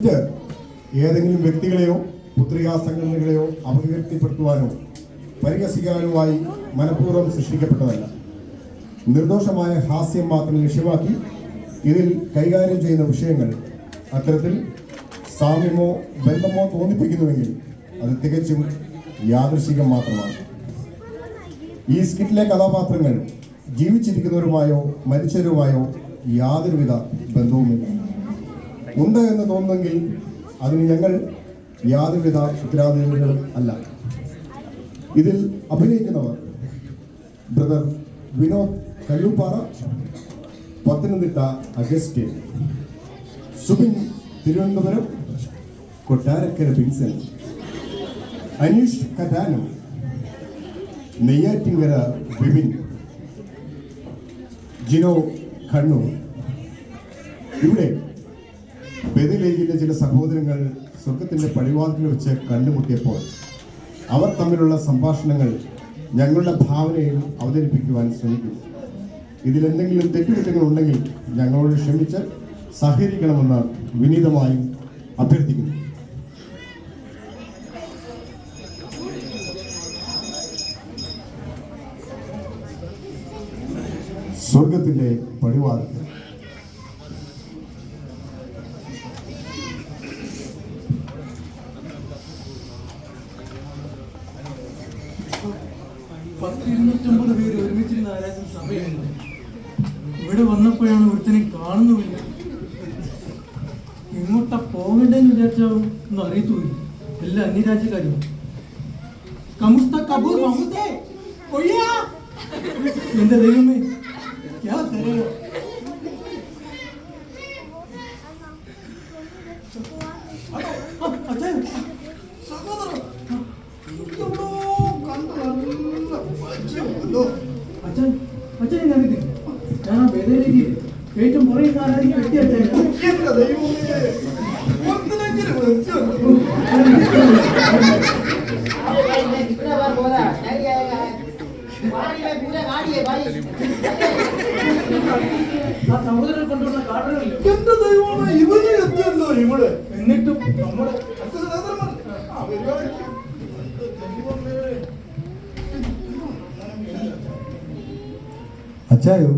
ഏതെങ്കിലും വ്യക്തികളെയോ പുത്രികാ സംഘടനകളെയോ അപകീർത്തിപ്പെടുത്തുവാനോ പരിഹസിക്കാനുമായി മനഃപൂർവ്വം സൃഷ്ടിക്കപ്പെട്ടതല്ല. നിർദോഷമായ ഹാസ്യം മാത്രം ലക്ഷ്യമാക്കി ഇതിൽ കൈകാര്യം ചെയ്യുന്ന വിഷയങ്ങൾ അത്തരത്തിൽ സാമ്യമോ ബന്ധമോ തോന്നിപ്പിക്കുന്നുവെങ്കിൽ അത് തികച്ചും യാദൃശ്ചികം മാത്രമാണ്. ഈ സ്കിറ്റിലെ കഥാപാത്രങ്ങൾ ജീവിച്ചിരിക്കുന്നവരുമായോ മരിച്ചവരുമായോ യാതൊരുവിധ ബന്ധവുമില്ല. ഉണ്ട് എന്ന് തോന്നുന്നെങ്കിൽ അതിന് ഞങ്ങൾ യാതൊരുവിധ ഉത്തരവാദികളും അല്ല. ഇതിൽ അഭിനയിക്കുന്നവർ ബ്രദർ വിനോദ് കല്ലൂപ്പാറ, പത്തനംതിട്ട അഗസ്റ്റിൻ, സുബിൻ തിരുവനന്തപുരം, കൊട്ടാരക്കര ബിൻസൻ, അനീഷ് കറ്റാനം, നെയ്യാറ്റിങ്കര വിപിൻ, ജിനോ കണ്ണൂർ. ഇവിടെ ബദലേജിലെ ചില സഹോദരങ്ങൾ സ്വർഗത്തിന്റെ പടിവാതിൽ വെച്ച് കണ്ടുമുട്ടിയപ്പോൾ അവർ തമ്മിലുള്ള സംഭാഷണങ്ങൾ ഞങ്ങളുടെ ഭാവനയിൽ അവതരിപ്പിക്കുവാൻ ശ്രമിക്കുന്നു. ഇതിലെന്തെങ്കിലും തെറ്റുകുറ്റങ്ങൾ ഉണ്ടെങ്കിൽ ഞങ്ങളോട് ക്ഷമിച്ച് സഹകരിക്കണമെന്ന് വിനീതമായി അഭ്യർത്ഥിക്കുന്നു. സ്വർഗത്തിന്റെ പടിവാതിൽ. പേര് ഒരുമിച്ചിരുന്ന് ആരാധന സമയമുണ്ട്. ഇവിടെ വന്നപ്പോഴാണ് ഒരുത്തനെ കാണുന്നുമില്ല. എങ്ങോട്ടാ പോകണ്ടെന്ന് വിചാരിച്ചാവും ഒന്നും അറിയത്തുമില്ല. എല്ലാ അന്യരാജ്യക്കാരും എന്റെ ദൈവമേ, ഞാൻ വേദനയിലേക്ക് ഏറ്റവും കുറേ കാലം കെട്ടിയച്ചായിരുന്നു. ആ സഹോദരൻ കൊണ്ടുവന്ന കാട്ടുകളിൽ എന്റെ ദൈവമേ, ഇവര് എത്തിയല്ലോ ഇവിടെ. എന്നിട്ടും നമ്മുടെ അച്ചായോ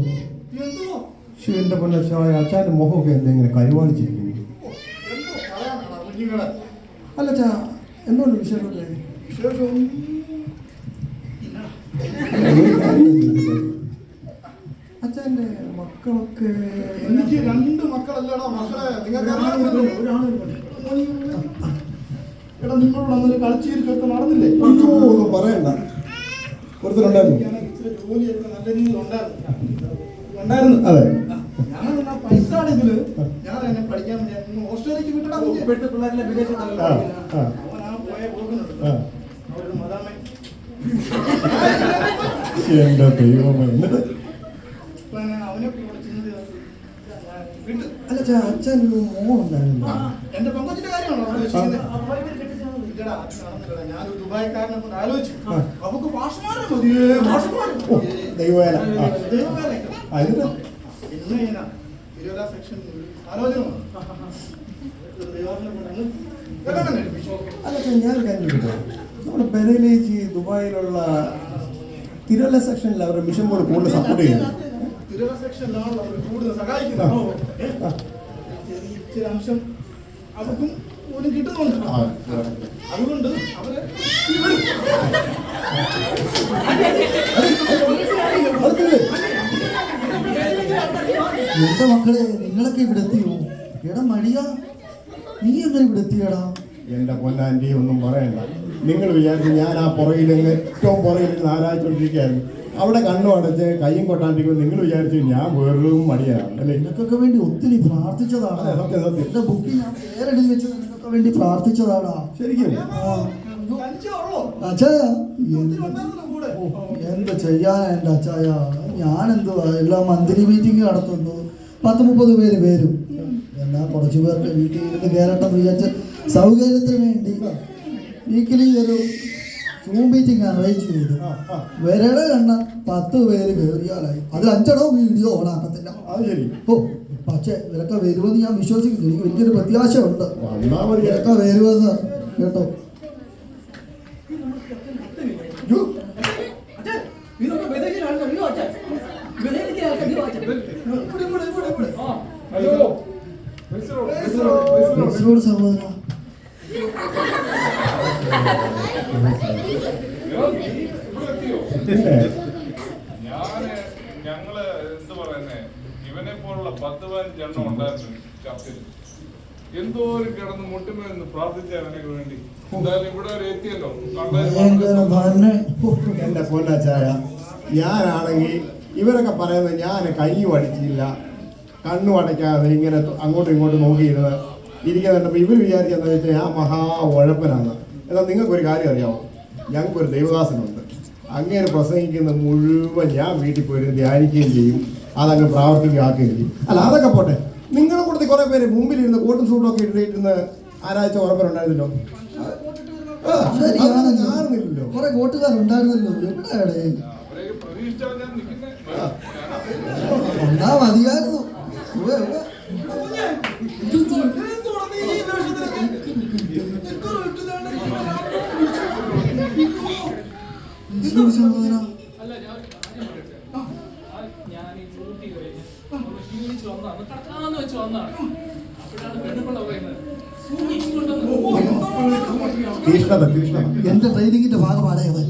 ശിവന്റെ പൊന്നച്ചായ, അച്ചാന്റെ മുഖമൊക്കെ എന്തെങ്കിലും കരുവാളിച്ചിരിക്കുന്നു. അല്ല അച്ഛാ, എന്തുകൊണ്ട് വിശേഷമൊക്കെ? അച്ഛന്റെ മക്കളൊക്കെ എനിക്ക് 2 മക്കളല്ലടാ മക്കളെ. എടാ, നിങ്ങളോട് അന്നൊരു കളിച്ചേരി ചോർത്ത് നടന്നില്ലേ? ഒന്നും പറയണ്ട. ഒരുത്തരുണ്ടായിരുന്നു, ജോലിയൊക്കെ നല്ല രീതിയിൽ ഉണ്ടായിരുന്നു. അതെ. ഞാൻ പൈസ ഇതില് ഞാൻ എന്നെ പഠിക്കാൻ വേണ്ടി ഓസ്ട്രേലിയക്ക് വിട്ടടാ. പിള്ളേരെ വിദേശത്തല്ല അവൻ ആ പോയ പോകുന്നുണ്ട്. അവരുടെ മതാമേ എന്റെ ദൈവമേ. എന്നിട്ട് അവനെ അല്ല അച്ഛൻ മോളുണ്ടായിരുന്നു. എന്റെ പെങ്കൊച്ചിന്റെ കാര്യമാണോ? ഞാനൊരു ദുബായിക്കാരനെ കൊണ്ട് ആലോചിച്ചു. അവക്ക് ഭാഷമാരെ മതിയേ, ദൈവവേല. സെക്ഷൻ ആലോചന അല്ല ഞാൻ കണ്ടിട്ടോ, നമ്മുടെ ബദലേജ് ദുബായിലുള്ള തിരുവല്ല സെക്ഷനിൽ അവരുടെ മിഷൻ ബോർഡ് കൂടുതൽ സപ്പോർട്ട് ചെയ്യുന്നു. തിരുവല്ല സെക്ഷനിലാണല്ലോ അവർ കൂടുതൽ സഹായിക്കുന്നത്. ഇച്ചിരി അംശം അവർക്കും പോലും കിട്ടുന്നുണ്ട്. അതുകൊണ്ട് അവര് എന്റെ മക്കളെ, നിങ്ങളൊക്കെ ഇവിടെ എത്തിയോ? എടാ മടിയാ, നീ എങ്ങനെ ഇവിടെ എത്തിയടാ? എന്റെ പൊന്നാൻറ്റി ഒന്നും പറയണ്ട. നിങ്ങൾ വിചാരിച്ചു ഞാൻ ആ പുറകിൽ ഏറ്റവും പുറകിൽ ആരായിച്ചോണ്ടിരിക്കുകയായിരുന്നു. അവിടെ കണ്ണു അടച്ച് കയ്യും കൊട്ടാണ്ടിരിക്കുമ്പോൾ നിങ്ങൾ വിചാരിച്ചു ഞാൻ വെറും മടിയാണ് അല്ലേ? നിനക്കൊക്കെ വേണ്ടി ഒത്തിരി പ്രാർത്ഥിച്ചതാണ്. എന്റെ ബുക്കിൽ ഞാൻ പേരെഴുതി വെച്ച് നിനക്കൊക്കെ വേണ്ടി പ്രാർത്ഥിച്ചതാടാ. ശരിക്കും അച്ചായ എന്ത് ചെയ്യാനാ എന്റെ അച്ചായ? ഞാനെന്തുവാ, എല്ലാം മന്ത്ലി മീറ്റിംഗ് നടത്തുന്നു. 10-30 പേര് വരും. എന്നാൽ കുറച്ചു പേർക്ക് വീട്ടിൽ ഇരുന്ന് കയറട്ടെന്ന് വിചാരിച്ച് സൗകര്യത്തിന് വേണ്ടി വീക്കിലി ഒരു സൂം മീറ്റിംഗ് അറേഞ്ച് ചെയ്തു. വരടെ കണ്ട 10 പേര് കയറിയാലായി. അതിൽ 5 വീഡിയോ ഓണാക്കത്തില്ല. അത് ശരി. ഓ പക്ഷേ ഇവരൊക്കെ വരുമെന്ന് ഞാൻ വിശ്വസിക്കുന്നു. എനിക്ക് വലിയൊരു പ്രത്യാശ ഉണ്ട്. വന്നാ മതി. ഇവരൊക്കെ വരുമെന്ന് കേട്ടോ. ഇതൊക്കെ വിതയ്ക്കുന്ന ആൾക്കാർ ഇങ്ങ് വാച്ചാ. വിതയ്ക്കുന്ന ആൾക്കാർ ഇങ്ങ് വാച്ചാ. ഹലോ ബസ്സിനോട് സഹോദര ഞങ്ങള് എന്ത് പറയുന്നേ, ഇവനെ പോലുള്ള 10-15 എണ്ണം ഉണ്ടായിരുന്നു ചർച്ചയിൽ. എന്തോ ഒരു കിടന്ന് മുട്ടുമേന്ന് പ്രാർത്ഥിച്ച അവനെ വേണ്ടി. എന്തായാലും ഇവിടെ ഒരു എത്തിയല്ലോ. എന്റെ പൊന്നച്ചായ, ഞാനാണെങ്കിൽ ഇവരൊക്കെ പറയുന്നത് ഞാൻ കൈയും അടിച്ചില്ല, കണ്ണും അടയ്ക്കാതെ ഇങ്ങനെ അങ്ങോട്ടും ഇങ്ങോട്ടും നോക്കിയിരുന്ന് ഇരിക്കുന്നുണ്ടപ്പോൾ ഇവർ വിചാരിച്ചെന്ന് വെച്ചാൽ ഞാൻ മഹാ ഉഴപ്പനാണ്. എന്നാൽ നിങ്ങൾക്കൊരു കാര്യം അറിയാമോ, ഞങ്ങൾക്കൊരു ദൈവദാസനുണ്ട്. അങ്ങേര് പ്രസംഗിക്കുന്ന മുഴുവൻ ഞാൻ വീട്ടിൽ പോയി ധ്യാനിക്കുകയും ചെയ്യും, അതങ്ങ് പ്രാവർത്തികമാക്കുകയും ചെയ്യും. അല്ല അതൊക്കെ പോട്ടെ, നിങ്ങളുടെ കൂട്ടത്തിൽ കുറേ പേര് മുമ്പിലിരുന്ന് കോട്ടും സൂട്ടും ഒക്കെ ഇട്ടിരുന്ന് ആരാഴ്ച ഉറപ്പുണ്ടായിരുന്നല്ലോ. കാണുന്നില്ലല്ലോ. കുറെ കൂട്ടുകാരുണ്ടായിരുന്നല്ലോ. എവിടെയാണ് പ്രതീക്ഷിച്ചാൽ ഞാൻ നിൽക്കുന്നേ. എന്നാ മതിയായിരുന്നു. സഹോദര അല്ല ഞാൻ ഈ ഡ്യൂട്ടി കഴിഞ്ഞ് ക്ഷീണിച്ച് വന്നതാണ്, കടക്കാന്ന് വെച്ച് വന്നതാണ്. അപ്പോഴാണ് പെണ്ണുപിള്ള പറയുന്നത് തീഷ്ണത തീഷ്ണത എന്റെ ട്രെയിനിങ്ങിന്റെ ഭാഗമാണ് അത്.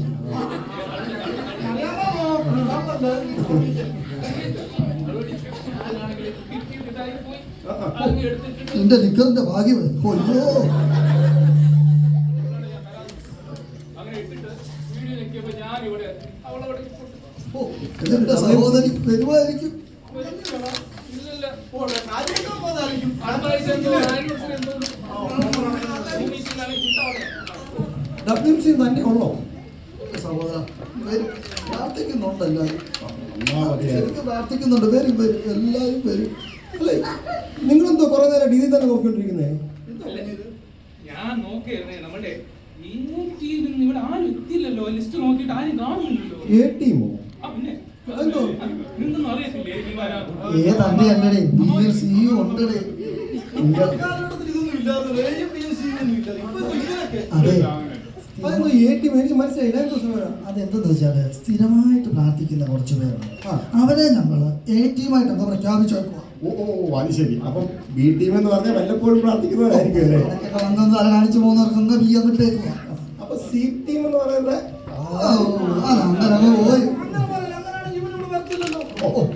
എന്റെ നിക്കറിന്റെ ഭാഗ്യം. കൊല്ലോ എന്റെ സഹോദരി വരുമായിരിക്കും. തന്നെ ഉള്ളോ സഹോദര? വരും, പ്രാർത്ഥിക്കുന്നുണ്ടല്ലോ. ശരിക്കും പ്രാർത്ഥിക്കുന്നുണ്ട്. വരും വരും, എല്ലാവരും വരും. അല്ലേ, നിങ്ങളെന്തോ കുറെ നേരം ഡി തന്നെ നോക്കിക്കൊണ്ടിരിക്കുന്നേ? ഞാൻ നോക്കിയിരുന്നേ, നമ്മുടെ ഇവിടെ ആരും എത്തിയില്ലല്ലോ. ലിസ്റ്റ് നോക്കിയിട്ട് ആരും കാണുന്നില്ലല്ലോ. എ ടീമോ? പിന്നെ എന്തോ നിങ്ങൊന്നും അറിയത്തില്ലേ ഏതണ്ടേ അല്ലടേ, BSCU ഉണ്ടടേ. അതെ, അതെന്തോ എ ടീം? എനിക്ക് മനസ്സിലായില്ല. എന്തോ സമയം അതെന്തെന്ന് വെച്ചാല് സ്ഥിരമായിട്ട് പ്രാർത്ഥിക്കുന്ന കുറച്ച് പേരുണ്ട്. അവരെ ഞങ്ങള് A ടീമായിട്ട് എന്താ പ്രഖ്യാപിച്ചു വെക്കുക. ഓ അത് ശരി. അപ്പം ബി ടീം എന്ന് പറഞ്ഞാൽ വല്ലപ്പോഴും പ്രാർത്ഥിക്കുന്നവരായിരിക്കും അല്ലേ? വന്നൊന്ന് തല കാണിച്ചു പോകുന്നവർക്കൊന്ന് ബി എന്നിട്ടേക്കുക. അപ്പൊ സി ടീം എന്ന് പറയുന്നത് അങ്ങനെ പോയി.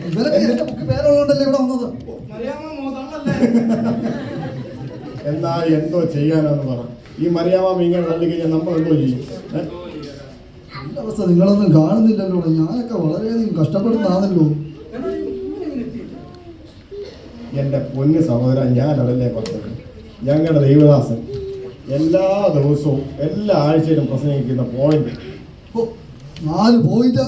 ഇവരൊക്കെ എന്റെ പേരുള്ളതുകൊണ്ടല്ലേ ഇവിടെ വന്നത്. എന്നാ എന്തോ ചെയ്യാനാന്ന് പറ. ഈ മറിയാമ്മ ഇങ്ങനെ തള്ളി കഴിഞ്ഞാൽ നമ്മൾ എന്തോ ചെയ്യും? എന്റെ അവസ്ഥ നിങ്ങളൊന്നും കാണുന്നില്ലല്ലോ. ഞാനൊക്കെ വളരെയധികം കഷ്ടപ്പെടുന്നതാണല്ലോ. എൻ്റെ പൊന്ന് സഹോദരൻ, ഞാൻ അതല്ലേ പറഞ്ഞത്. ഞങ്ങളുടെ ദൈവദാസൻ എല്ലാ ദിവസവും എല്ലാ ആഴ്ചയിലും പ്രസംഗിക്കുന്ന പോയിന്റ് 4 പോയിന്റ്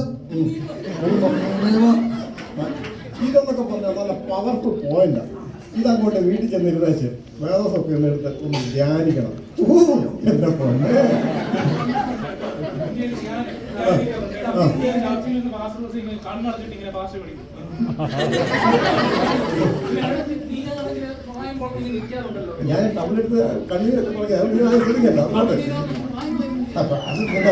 ഇതെന്നൊക്കെ പറഞ്ഞാൽ നല്ല പവർഫുൾ പോയിന്റാണ്. ഇതങ്ങോട്ട് വീട്ടിൽ ചെന്നിരുന്നേച്ച് വേദസൊക്കെ ഒന്ന് എടുത്ത് ഒന്ന് ധ്യാനിക്കണം. എൻ്റെ പൊന്നെ, കണ്ണടച്ചിട്ട് ഇങ്ങനെ ഭാഷ പഠിക്കും. ഞാൻ ടൗണിലെടുത്ത് കണ്ണീരൊക്കെ തുടങ്ങി അത് ശ്രദ്ധിക്കണ്ട. അത് നിന്റെ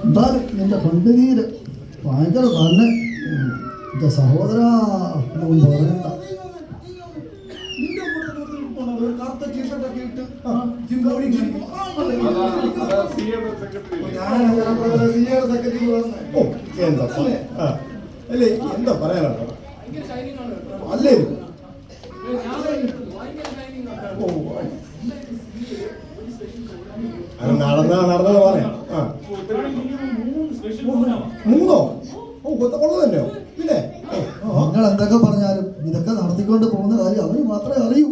എന്തായാലും നിന്റെ കണ്ണുനീര് ഭയങ്കര തന്നെ. എന്റെ സഹോദര ഒന്നും പറയണ്ട. അല്ലേ, എന്താ പറയാനാട്ടോ? അല്ലേ അത് നടന്നത് പറയാം. ആ 3 കൊള്ളു തന്നെയോ? പിന്നെ നിങ്ങൾ എന്തൊക്കെ പറഞ്ഞാലും ഇതൊക്കെ നടത്തിക്കൊണ്ട് പോകുന്ന കാര്യം അവര് മാത്രമേ അറിയൂ.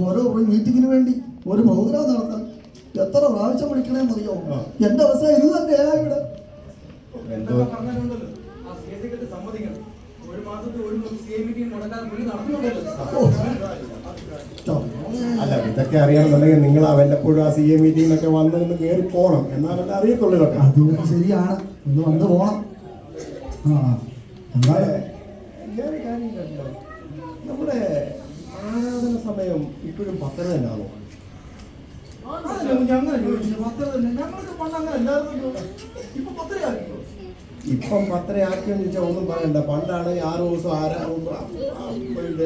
ഓരോ മീറ്റിങ്ങിന് വേണ്ടി ഒരു പ്രോഗ്രാം നടത്താൻ എത്ര പ്രാവശ്യം വിളിക്കണമെന്നറിയോ? എന്റെ അവസ്ഥ ഇത് തന്നെയാ ഇവിടെ. എന്തോ അല്ല, ഇതൊക്കെ അറിയണമെന്നുണ്ടെങ്കിൽ നിങ്ങൾ ആ വല്ലപ്പോഴും ആ CA മീറ്റിങ്ങിനൊക്കെ വന്നൊന്ന് കയറി പോകണം, എന്നാലല്ല അറിയത്തുള്ളൂ ഇതൊക്കെ. അതുകൊണ്ട് ശരിയാണ്, ഒന്ന് വന്ന് പോണം. ആ ഞാൻ കാര്യം കേട്ടോ, നമ്മുടെ ആരാധന സമയം ഇപ്പോഴും 10 തന്നെയാണോ? അങ്ങനെ ചോദിച്ചു 10 തന്നെ. ഞങ്ങൾക്ക് പണ്ട് അങ്ങനെ എല്ലാവർക്കും ഇപ്പൊ 10 ആക്കിയോ? ഇപ്പം 10 ആക്കിയെന്ന് ചോദിച്ചാൽ ഒന്നും പറയണ്ട. പണ്ടാണ് 6 ദിവസം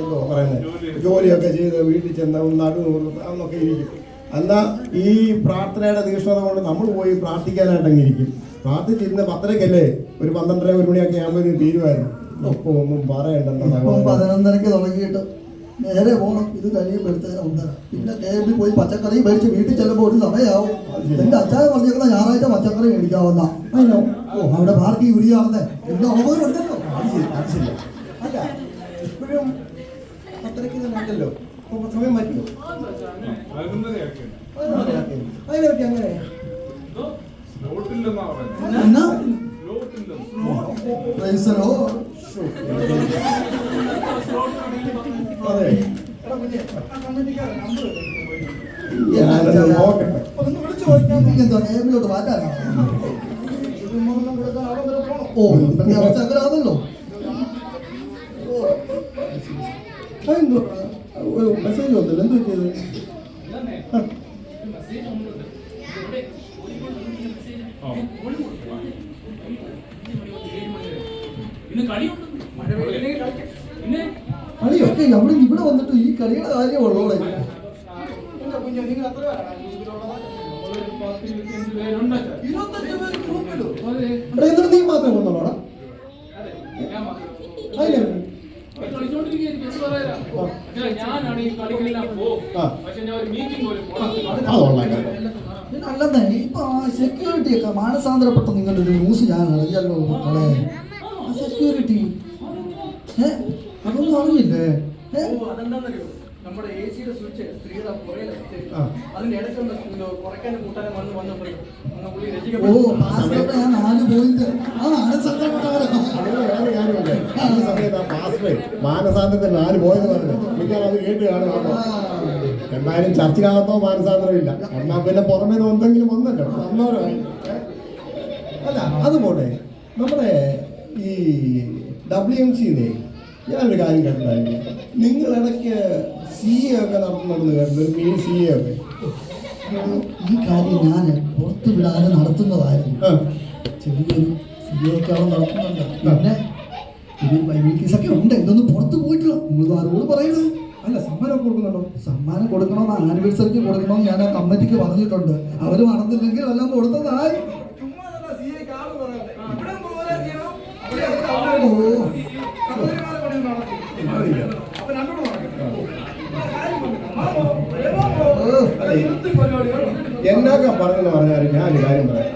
എന്തോ പറയുന്നത്, ജോലിയൊക്കെ ചെയ്ത് വീട്ടിൽ ചെന്ന നടുനൂറ് അന്നൊക്കെ ഇരിക്കും. എന്നാൽ ഈ പ്രാർത്ഥനയുടെ തീക്ഷ്ണത കൊണ്ട് നമ്മൾ പോയി പ്രാർത്ഥിക്കാനായിട്ടങ്ങ് ഇരിക്കും. പ്രാർത്ഥിച്ചിരുന്ന 10:30-ക്കല്ലേ ഒരു 12:30 1 മണിയൊക്കെ ആകുമ്പോഴത്തേക്കും തീരുമായിരുന്നു. ഇപ്പൊ ഒന്നും പറയണ്ടെന്ന ഇപ്പം 11:30 തുടങ്ങിയിട്ട് നേരെ പോകണം. ഇത് കഴിയുമ്പോഴത്തേനും 1:30. പിന്നെ കേബിൾ പോയി പച്ചക്കറി മേടിച്ച് വീട്ടിൽ ചെല്ലുമ്പോൾ ഒരു സമയമാവും. എന്റെ അച്ചായ പറഞ്ഞേക്കുന്ന ഞായറാഴ്ച പച്ചക്കറി മേടിക്കാവുന്ന. അതിനോ അവിടെ പാർട്ടി ഉരിയാവുന്നേ പിന്നെ ഓവറുണ്ടല്ലോ. അത് ശരിയാ. അല്ല ഇപ്പോഴും 10:30 തന്നെ ഉണ്ടല്ലോ. അപ്പൊ സമയം പറ്റുമോ? 11:30 അതിനെപ്പറ്റി അങ്ങനെ സ്ലോട്ടില്ലെന്നാ പറയുന്നത്. എന്നാ സ്ലോട്ടില്ലെന്ന്. പ്രൈസലോ അതെ. എടാ കുഞ്ഞെ, ആ കമ്മിറ്റിക്കാരെ നമ്പർ ഞാനൊന്ന് നോക്കട്ടെ. ഒന്ന് വിളിച്ചു ചോദിക്കാൻ എന്തോ കേബിലോട്ട് മാറ്റാനോ? കൊടുക്കാൻ അവിടെ വരെ പോകണം. ഓ ഇപ്പോഴത്തെ അവസ്ഥ അങ്ങനെ ആണല്ലോ. അതെന്തോ ഒരു മെസ്സേജ് വന്നില്ല, എന്തോ ചെയ്തത്? കളിയൊക്കെ അവിടെ ഇവിടെ വന്നിട്ട് ഈ കളിയുടെ കാര്യമുള്ളോടെ. എന്റെ കുഞ്ഞെ, നിങ്ങൾ എത്ര പേരാണ് ഗ്രൂപ്പിലുള്ളത്? 25 പേര് ഗ്രൂപ്പിലോ? എടാ, എന്നിട്ട് നീ മാത്രമേ കൊണ്ടുള്ളൂടാ? അതിനെ ഞാനാണ് ഈ കളികളെല്ലാം പോകും. ആ. പക്ഷെ ഞാൻ ഒരു മീറ്റിംഗ് പോലും അതുകൊള്ളാം. പിന്നെ അല്ലെന്നേ ഇപ്പൊ സെക്യൂരിറ്റി ഒക്കെ മാനസാന്തരപ്പെട്ട നിങ്ങളുടെ ഒരു ന്യൂസ് ഞാൻ അറിഞ്ഞല്ലോ. സെക്യൂരിറ്റി അതൊന്നും അറിയില്ലേ? അതെന്താന്നറിയോ, നമ്മുടെ AC-യുടെ സ്വിച്ച് സ്ത്രീയുടെ പുറകിലെ ആ. അതിന്റെ ഇടയ്ക്കുള്ള കുറയ്ക്കാനും കൂട്ടാനും വന്ന് പുള്ളി ഓ രചിക്കപ്പെട്ടു. പാസ്പോർട്ട് ഞാൻ 4 പോയിന്റ് ആ മാനസാന്തരപ്പെട്ടവരാ. അതിന് വേറെ കാര്യമില്ല. ഈ സമയത്ത് ആ പാസ്റ്റർ മാനസാന്തരത്തിൽ 4 പോയെന്ന് പറഞ്ഞത് നിങ്ങൾ അത് കേട്ട് കാണുക. എന്തായാലും ചർച്ചിനകത്തോ മാനസാന്തരമില്ല. എന്നാൽ പിന്നെ പുറമേ എന്തെങ്കിലും വന്നല്ലോ അന്നോരമായി. അല്ല അത് പോട്ടെ. നമ്മുടെ ഈ WMC-നെ ഞാനൊരു കാര്യം കേട്ടിട്ടുണ്ടായിരുന്നു. നിങ്ങളിടയ്ക്ക് CA ഒക്കെ നടത്തുന്നുണ്ടെന്ന് കേട്ടത്, മിനി CA ഒക്കെ. ഈ കാര്യം ഞാൻ പുറത്തു വിടാതെ നടത്തുന്നതായിരുന്നു. ആ. ചെറിയൊരു സിയൊക്കെ നടത്തുന്നുണ്ട്. പിന്നെ ഒരു ബൈബിൾക്കീസൊക്കെ ഉണ്ട്. ഇതൊന്നും പുറത്ത് പോയിട്ടില്ല. നിങ്ങൾ ആരോട് പറയുന്നത്? അല്ല സമ്മാനം കൊടുക്കുന്നുണ്ടോ? സമ്മാനം കൊടുക്കണമെന്ന് ആനിവേഴ്സറിക്ക് കൊടുക്കണമെന്ന് ഞാൻ ആ കമ്മിറ്റിക്ക് പറഞ്ഞിട്ടുണ്ട്. അവർ നടന്നില്ലെങ്കിൽ എല്ലാം കൊടുത്തതായി. ചുമ്മാ അല്ല CA ക്ക് ആള് പറയണ്ടേ. ഇവിടെ പോലെ ചെയ്യണം. അവിടെ ഓ സഹോദരിമാരെ പണി നടത്തി. അറിയില്ല. അപ്പൊ രണ്ടോട് നടക്കും. കാര്യം പറഞ്ഞോ. എന്നൊക്കെ പറഞ്ഞെന്ന് പറഞ്ഞാൽ ഞാനൊരു കാര്യം പറയാം.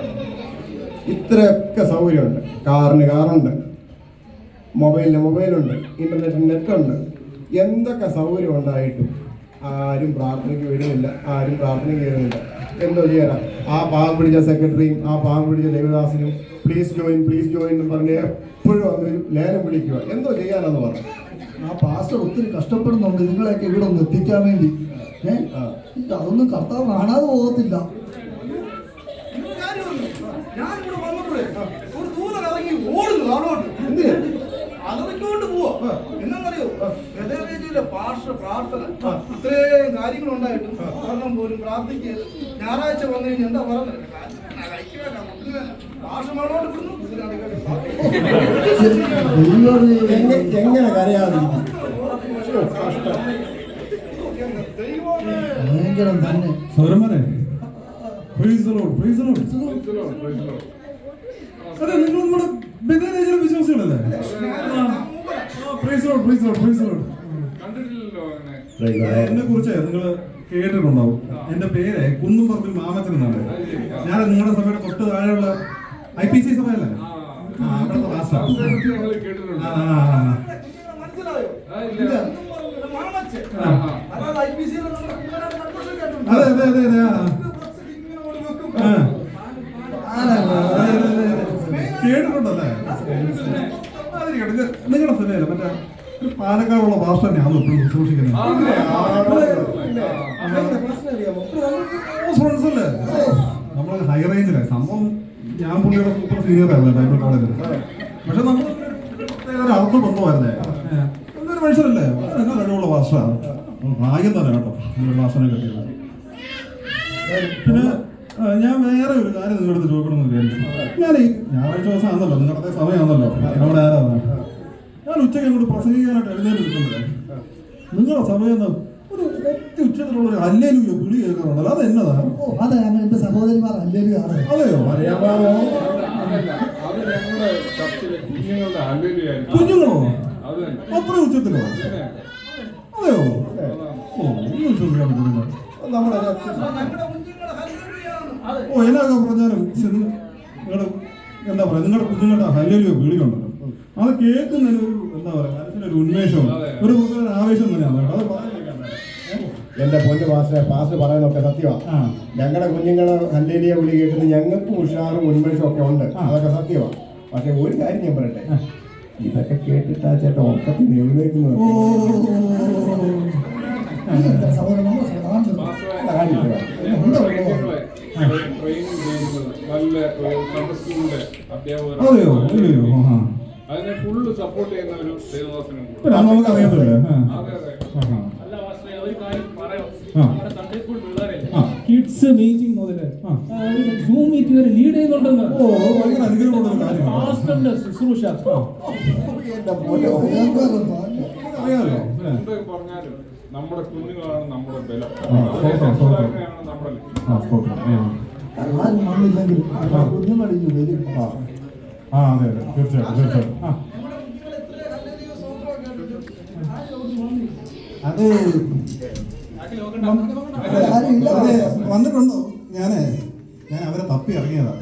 ഇത്രയൊക്കെ സൗകര്യമുണ്ട്. കാറിന് കാറുണ്ട്, മൊബൈലിന് മൊബൈലുണ്ട്, ഇന്റർനെറ്റിന് നെറ്റുണ്ട്. എന്തൊക്കെ സൗകര്യം ഉണ്ടായിട്ടും ആരും പ്രാർത്ഥനയ്ക്ക് വരുന്നില്ല, ആരും പ്രാർത്ഥനയ്ക്ക് വരുന്നില്ല. എന്തോ ചെയ്യാനാ? ആ പാവം പിടിച്ച സെക്രട്ടറിയും ആ പാവം പിടിച്ച ദേവദാസിനും പ്ലീസ് ജോയിൻ എന്ന് പറഞ്ഞ് എപ്പോഴും അങ്ങനെ ലേലം വിളിക്കുക. എന്തോ ചെയ്യാനാന്ന് പറഞ്ഞു. ആ പാസ്റ്റർ ഒത്തിരി കഷ്ടപ്പെടുന്നുണ്ട് നിങ്ങളെയൊക്കെ ഇവിടെ ഒന്ന് എത്തിക്കാൻ വേണ്ടി. അതൊന്നും കർത്താവ് കാണാതെ പോകത്തില്ല. ഞാനിവിടെ വന്നപ്പോഴേ ഒരു ദൂരം ഇറങ്ങി ഓടുന്നു താഴോട്ട്. എന്തിനാ? അതറിക്കൊണ്ട് പോവാ. എന്നാന്നറിയോ, ഗതവേദിയിലെ പ്രാർത്ഥന ഇത്രയും കാര്യങ്ങളുണ്ടായിട്ടും കാരണം പോലും പ്രാർത്ഥിക്കുക. ഞായറാഴ്ച വന്നു കഴിഞ്ഞാൽ എന്താ പറഞ്ഞത്? ഭാഷമാണോട്ട് വിടുന്നു. എങ്ങനെ കരയാതിരിക്കും? ഭയങ്കരം തന്നെ. സൗരന്മാരെ praise the Lord, praise the Lord. അതെ, നിങ്ങൾ നമ്മുടെ ബെഥേലിയയിലെ വിശ്വാസികളല്ലേ? Praise the Lord, praise the Lord, praise the Lord. കണ്ടിട്ടില്ലല്ലോ അങ്ങനെ. എന്നെ കുറിച്ച് നിങ്ങൾ കേട്ടിട്ടുണ്ടാവും. എന്റെ പേര് കുന്നുംപറമ്പിൽ മാമച്ചൻ എന്നാണ്. ഞാൻ നിങ്ങളുടെ സഭയുടെ തൊട്ട് താഴെയുള്ള IPC സഭയല്ലേ? അവിടുത്തെ മാസ്റ്റർ. ഞങ്ങൾ കേട്ടിട്ടുണ്ട്. മനസ്സിലായോ? ആ, ഇല്ല. മാമച്ചൻ. ആ. അതായത് IPC യിലെ നമ്മുടെ കുമാരൻ കൺവെൻഷൻ കേട്ടിട്ടുണ്ടോ? അതെ അതെ അതെ അതെ ആ. ഇങ്ങനെ ഓടി വെക്കും. ആ. അതെ, അതെ, അതെ. കേട്ടിട്ടുണ്ടല്ലേ? നിങ്ങളുടെ സഭയല്ലേ മറ്റേ ഒരു പാലക്കാടുള്ള ഭാഷ തന്നെയാണ് എപ്പോഴും സൂക്ഷിക്കുന്നത്. ഫ്രണ്ട്സ് അല്ലേ? നമ്മൾ ഹൈ റേഞ്ചിലെ സംഭവം. ഞാൻ പുള്ളിയുടെ സൂപ്പർ സീനിയർ ആയിരുന്നു ബൈബിൾ കോളേജിൽ. പക്ഷെ നമ്മൾ ഒരു അർത്ഥ ബന്ധമായിരുന്നേ. നല്ലൊരു മനുഷ്യരല്ലേ എന്നാ കഴിവുള്ള ഭാഷയാണ് ഭാഗ്യം തന്നെ കേട്ടോ ഭാഷനെ കിട്ടിയത്. പിന്നെ ഞാൻ വേറെ ഒരു കാര്യം നിങ്ങളുടെ ചോദിക്കണമെന്ന് വിചാരിച്ചു. ഞാൻ ഈ ഞായറാഴ്ച ദിവസം ആണല്ലോ നിങ്ങളുടെ സമയമാണല്ലോ എന്നോട് ആരാണ് ഞാൻ ഉച്ചയ്ക്ക് അങ്ങോട്ട് പ്രസംഗിക്കാനായിട്ട് എഴുന്നേറ്റ് നിൽക്കുന്നത് നിങ്ങളുടെ സമയം ഒരു ഉച്ചത്തിലുള്ള ഒരു ഹല്ലേലൂയ വിളി കേൾക്കാറുണ്ടല്ലോ അത് എന്നതാണ്? അതെ എന്റെ സഹോദരിമാർ ഹല്ലേലൂയ ആണ്. അതെയോ? അതല്ല, അത് ഞങ്ങളുടെ ചർച്ചിലെ കുഞ്ഞുങ്ങളുടെ ഹല്ലേലൂയായിരിക്കും. കുഞ്ഞുങ്ങളോ? അത് തന്നെ. അത്ര ഉച്ചത്തിലോ? അതെയോ? ഓ ഈ വിശ്വസിക്കാൻ പറ്റുന്നില്ല. നമ്മുടെ ഞങ്ങളുടെ കുഞ്ഞുങ്ങളെ ഹല്ലേലൂയാണ്. ഓ എന്നൊക്കെ പറഞ്ഞാലും നിങ്ങളുടെ എന്താ പറയാ നിങ്ങളുടെ കുഞ്ഞുങ്ങളുടെ ഹല്ലേലൂയ വിളിയുണ്ടല്ലോ അത് കേൾക്കുന്നതിന് ഒരു എന്താ പറയാ മനസ്സിനൊരു ഉന്മേഷവും ഒരു പ്രത്യേക ആവേശം തന്നെയാണ് കേട്ടോ. അത് പറയാൻ എന്റെ പൊന്നു പാസ് പറയുന്നതൊക്കെ സത്യമാണ്. ആ. ഞങ്ങളുടെ കുഞ്ഞുങ്ങളെ ഹല്ലേലൂയ വിളി കേൾക്കുന്ന ഞങ്ങൾക്കും ഉഷാറും ഉന്മേഷവും ഒക്കെ ഉണ്ട്. അതൊക്കെ സത്യമാണ്. പക്ഷെ ഒരു കാര്യം ഞാൻ പറയട്ടെ, ഇതൊക്കെ കേട്ടിട്ടാ ചേട്ടാ ഉറക്കത്തിൽ എഴുന്നേക്കുന്നത്. സഹോദരന്മാർ ട്രെയിനിങ് ചെയ്യുന്നത് നല്ല ഒരു സദസ്സുകളുടെ അധ്യാപകർ അതെയോ? അയ്യോ. ആ. അതിനെ ഫുള്ള് സപ്പോർട്ട് ചെയ്യുന്ന ഒരു ദേവദാസനും കൂടെ. പിന്നെ നമുക്ക് അറിയത്തില്ലേ? അതെ അതെ. അല്ല വാസ്തവേ, ഒരു കാര്യം പറയാം. ആ. നമ്മുടെ സൺഡേ സ്കൂൾ പിള്ളേരല്ലേ ആ. കിഡ്സ് മീറ്റിംഗ് മുതല് സൂം മീറ്റിംഗ് വരെ ലീഡ് ചെയ്യുന്നുണ്ടെന്ന്. ഓ ഭയങ്കര അനുഗ്രഹമുള്ളൊരു കാര്യമാണ്. പാസ്റ്ററിന്റെ ശുശ്രൂഷ എന്റെ പൊന്നു അറിയാമല്ലോ. എന്ത് പറഞ്ഞാലും നമ്മുടെ കുഞ്ഞുങ്ങളാണ് നമ്മുടെ ബലം. സ്തോത്രം. നമ്മുടെ ലക്ഷ്യം. ആ സ്തോത്രം. ആരും വന്നില്ലെങ്കിൽ കുഞ്ഞുമടിഞ്ഞു വരും. ആ അതെ അതെ തീർച്ചയായിട്ടും തീർച്ചയായിട്ടും. ആ അത് അതെ വന്നിട്ടുണ്ടോ? ഞാൻ അവരെ തപ്പി ഇറങ്ങിയതാ.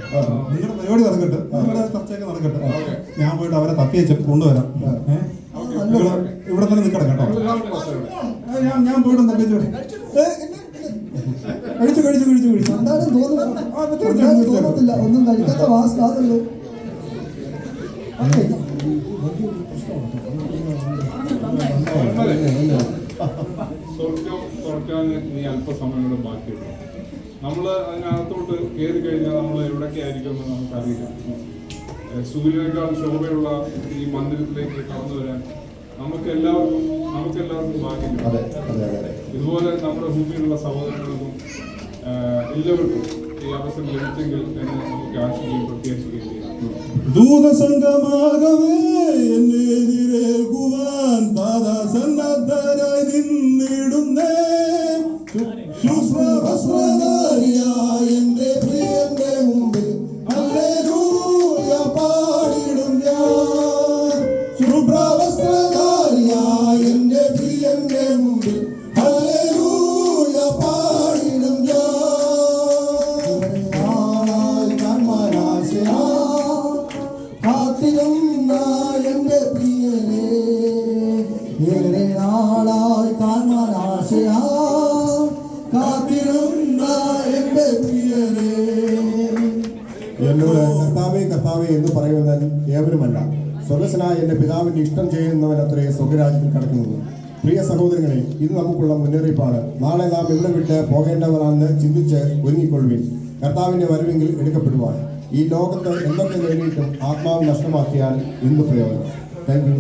നിങ്ങളുടെ പരിപാടി നടക്കട്ടെ, നിങ്ങളുടെ ചർച്ചയൊക്കെ നടക്കട്ടെ. ഞാൻ പോയിട്ട് അവരെ തപ്പി വെച്ചിട്ട് കൊണ്ടുവരാം. ഇവിടെ തന്നെ നിൽക്കണം കേട്ടോ. ഞാൻ പോയിട്ട് തപ്പിച്ചു കഴിച്ചു. എന്തായാലും തോന്നുന്നില്ല ഒന്നും കഴിക്കാത്ത വാസ്താണല്ലോ. സ്വർഗം തുറക്കാൻ ഇനി അല്പസമയം കൂടെ ബാക്കിയുള്ളൂ. നമ്മൾ അതിനകത്തോട്ട് കയറി കഴിഞ്ഞാൽ നമ്മൾ എവിടൊക്കെ ആയിരിക്കും എന്ന് നമുക്കറിയില്ല. സൂര്യനേക്കാൾ ശോഭയുള്ള ഈ മന്ദിരത്തിലേക്ക് കടന്നു വരാൻ നമുക്കെല്ലാവർക്കും ഭാഗ്യമില്ല. ഇതുപോലെ നമ്മുടെ ഭൂമിയിലുള്ള സഹോദരങ്ങൾക്കും എല്ലാവർക്കും ഈ അവസരം ലഭിച്ചെങ്കിൽ എന്ന് നമുക്ക് ആശിക്കുകയും പ്രത്യാശിക്കുകയും ചെയ്യാം. ദൂതസംഗമാകവേ എന്നെ എതിരേൽക്കുവാൻ പാദസന്നദ്ധരായി നിന്നിടുന്നേ ശുശ്രവസ്ത്രധാരിയായ എന്റെ പ്രിയന്റെ മുമ്പിൽ ഹല്ലേലൂയ പാടിടും ഞാൻ. ശുഭ്രവസ്ത്രധാരിയായ എന്റെ പ്രിയന്റെ മുമ്പിൽ ഹല്ലേലൂയ പാടിടും ഞാൻ. നാളായി കൺമനാശയാ കാത്തിരുന്ന എന്റെ പ്രിയനെ ഏറെ നാളായി കാണാനാശയാ കാത്തിരുന്ന എന്റെ പ്രിയനെ. എന്നോട് കർത്താവേ എന്ന് പറയുന്നത് ഏവരുമല്ല, സ്വർഗസ്വനായ എന്റെ പിതാവിന്റെ ഇഷ്ടം ചെയ്യുന്നവൻ അത്രേ സ്വർഗരാജ്യത്തിൽ കടക്കുന്നത്. പ്രിയ സഹോദരങ്ങളെ, ഇത് നമുക്കുള്ള മുന്നറിയിപ്പാണ്. നാളെ നാം ഇവിടെ വിട്ട് പോകേണ്ടവരാണെന്ന് ചിന്തിച്ച് ഒരുങ്ങിക്കൊള്ളുവിൻ. കർത്താവിന്റെ വരവെങ്കിൽ എടുക്കപ്പെടുവാൻ. ഈ ലോകത്ത് എന്തൊക്കെ നേടിയിട്ടും ആത്മാവ് നഷ്ടമാക്കിയാൽ എന്ത് പ്രയോജനം? Thank you.